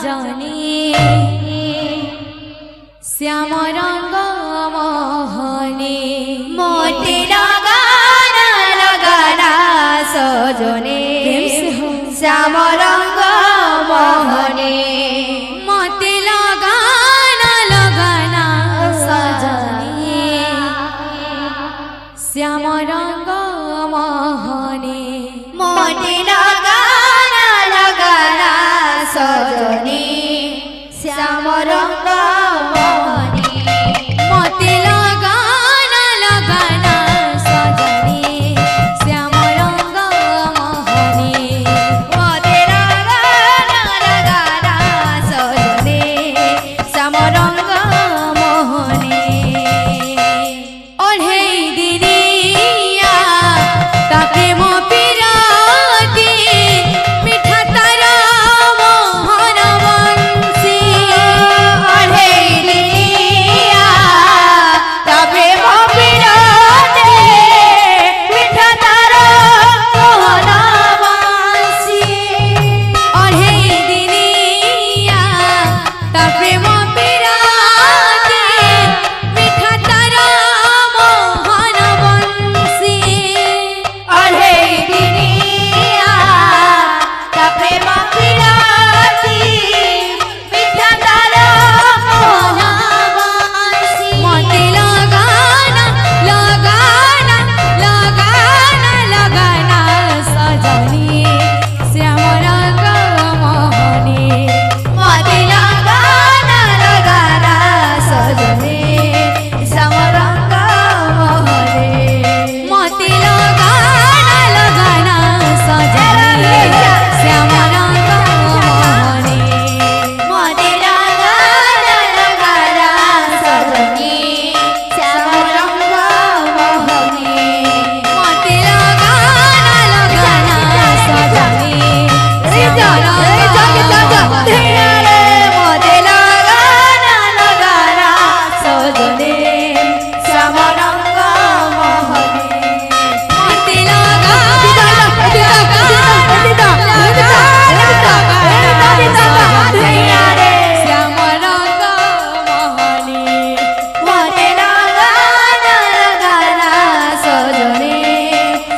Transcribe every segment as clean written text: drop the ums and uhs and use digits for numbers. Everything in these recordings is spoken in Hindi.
सजनी श्याम रंग मोहनी मोटे लगाना लगाना सजनी श्याम रंग मोहनी मोटे लगाना लगाना सजनी श्याम रंग मोहनी मोटे लगाना लगाना सजनी श्याम रंग मोहनी मोटे लगाना लगाना सजनी श्याम रंग मोहनी मोटे लगाना लगाना सजनी श्याम रंग मोहनी ओढ़े दिनिया ताके मो पिराती मिठा तारा मोहन बंसी ओढ़े दिनिया ताके मो पिराती मिठा तारा मोहन बंसी ओढ़े दिनिया ताके मो पिराती मिठा तारा मोहन बंसी ओढ़े दिनिया ताके मो पिराती मिठा तारा मोहन बंसी मोटे लगाना लगाना लगाना लगाना सजनी श्याम रंग मोहनी मोटे लगाना लगाना सजनी श्याम रंग मोहनी मोटे लगाना लगाना सजनी श्याम रंग मोहनी मोटे लगाना लगाना सजनी श्याम रंग मोहनी मोटे लगाना लगाना सजनी श्याम रंग मोहनी मोटे लगाना लगाना सजनी श्याम रंग मोहनी मोटे श्याम रंग मोहनी मोटे लगाना लगाना सजनी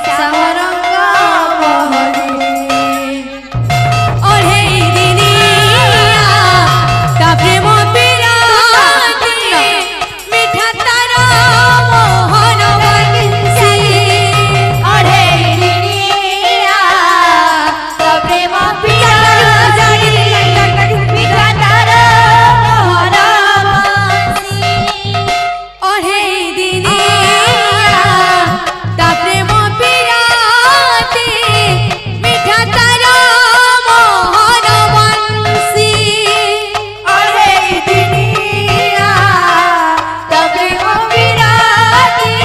श्याम रंग मोहनी ओढ़े दिनिया ताके मो पिराती मिठा तारा मोहन बंसी ओढ़े दिनिया ताके मो पिराती मिठा तारा मोहन बंसी ओढ़े दिनिया ताके मो पिराती मिठा तारा मोहन बंसी ओढ़े दिनिया ताके मो पिराती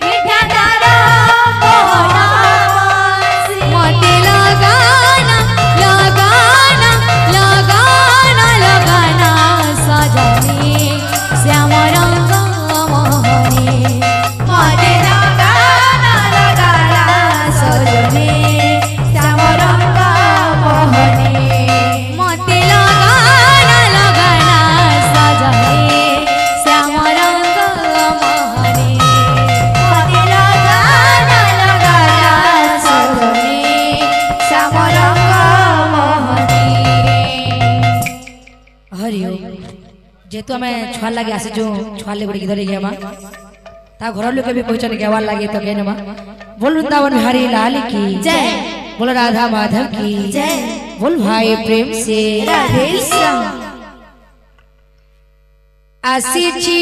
मिठा तारा मोहन बंसी मोटे लगाना लगाना लगाना लगाना सजनी श्याम रंग मोहनी मोटे लगाना लगाना सजनी श्याम रंग मोहनी मोटे लगाना लगाना सजनी श्याम रंग मोहनी मोटे लगाना लगाना सजनी श्याम रंग मोहनी हरिओ जेतु आमे छुआ लागे आसे जो छुआ ले बड़ी धरी गया ता घर लोग भी पहचान के आवाज लागे तो कहने बोल वृंदावन बिहारी लाल की जय बोल राधा माधव की जय बोल भाई प्रेम से राधे श्याम आसीची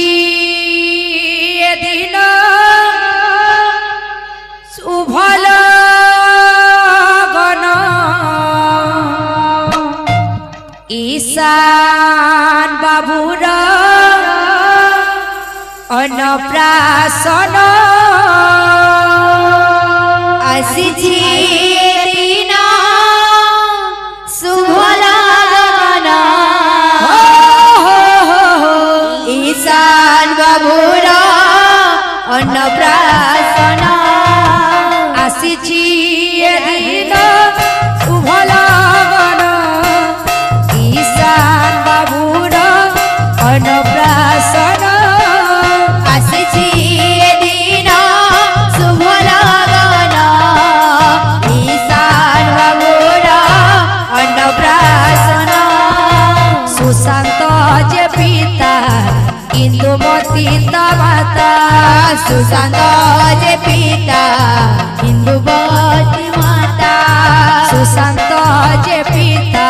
ए दिन शुभल गण ईशान बाबूर अन्नप्राशन आसीची दिन शुभल गण ईशान बाबूर अन्नप्राशन आसीची ए दिन शुभल गण सुशांत जे पिता इंदुमती माता सुशांत जे पिता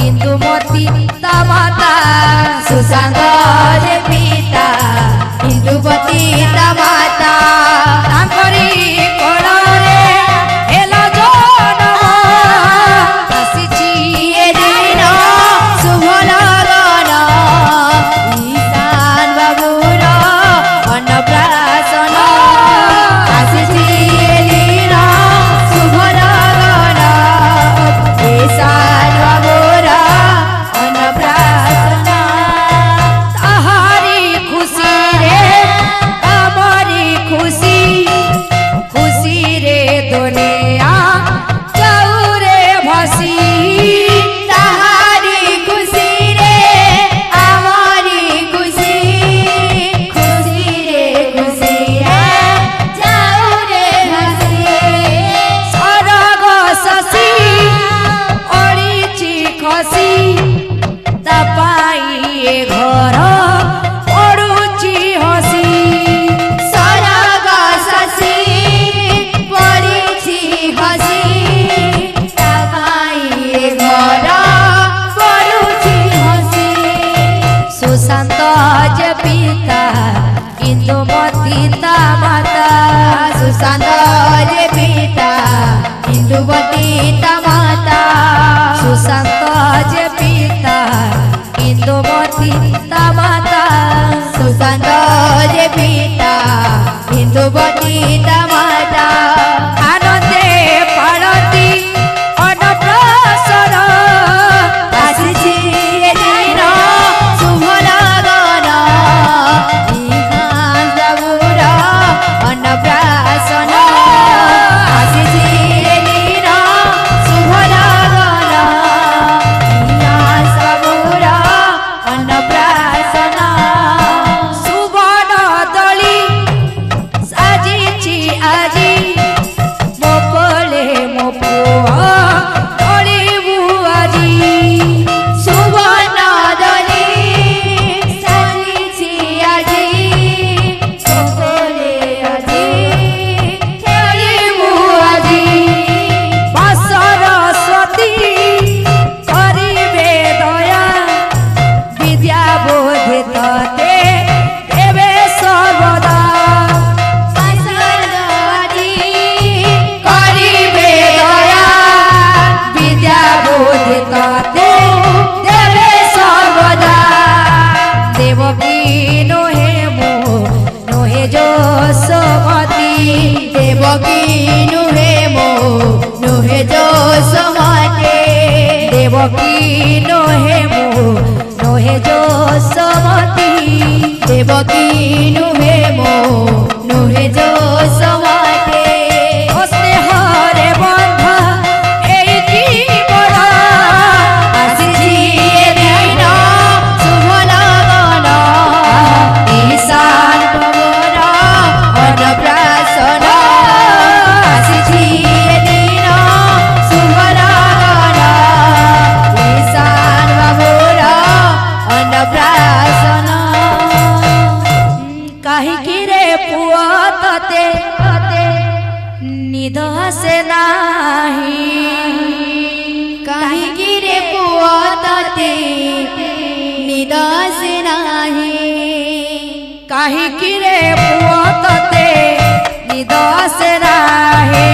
इंदुमती ता माता सुशांत जे पिता इंदुमती ता माता तांकरी कोଳରେ हेला जनम आसीची ए दिन शुभ लगन ईशान बाबूर अन्नप्राशन आसीची ए दिन शुभ लगन ईशान बाबूर अन्नप्राशन ताहारी खुशी रे हमारी खुशी खुशी रे दुनिया जाऊ रे भसी ताहारी खुशी रे हमारी खुशी खुशी रे जाऊ रे हसी सरग शशि ओड़ीची खसी तपाई ए घर ओड़ुची हसी सरग शशि पड़िछि हसी तापाई घर पड़ुछि हसी सुशांत जे पिता इंदुमती ता माता सुशांत जे पिता इंदुमती ता माता सुशांत जे पिता इंदुमती ता माता सुशांत जे पिता इंदुमती ता माता आनंदे पारती अन्नप्राशन आसीछि ए दिन शुभ लगन ईशान बाबूर अन्नप्राशन आसीछि ए दिन शुभ लगन ईशान बाबूर अन्नप्राशन सुवर्ण दली साजिची आजी मो कोले मो पुआ तोड़िबु आजी सुवर्ण दली साजिछि आजी সকলে আজি খেলিবু আজি सरस्वती करिबे दया विद्या बोधि तते देवे सर्वदा सरस्वती করিবে দয়া विद्या बोधि तते देवे सर्वदा देवकी नोहे मो नोहे जोसमती দেবকী নুহে মো নুহে যশোমতে देवकी नोहे मो नोहे जोसमती দেবকী নুহে মো নুহে যশোমতে ओ स्नेहरे बंध एई जीवन आसीछि ए दिन शुभ लगन ईशान बाबूर अन्नप्राशन आसीछि ए दिन शुभ लगन ईशान बाबूर अन्नप्राशन काहिकी रे पुआ तते निद से नाही काहिकी रे पुआ तते निदास नाही काहिकी रे पुआ तते निद से नाही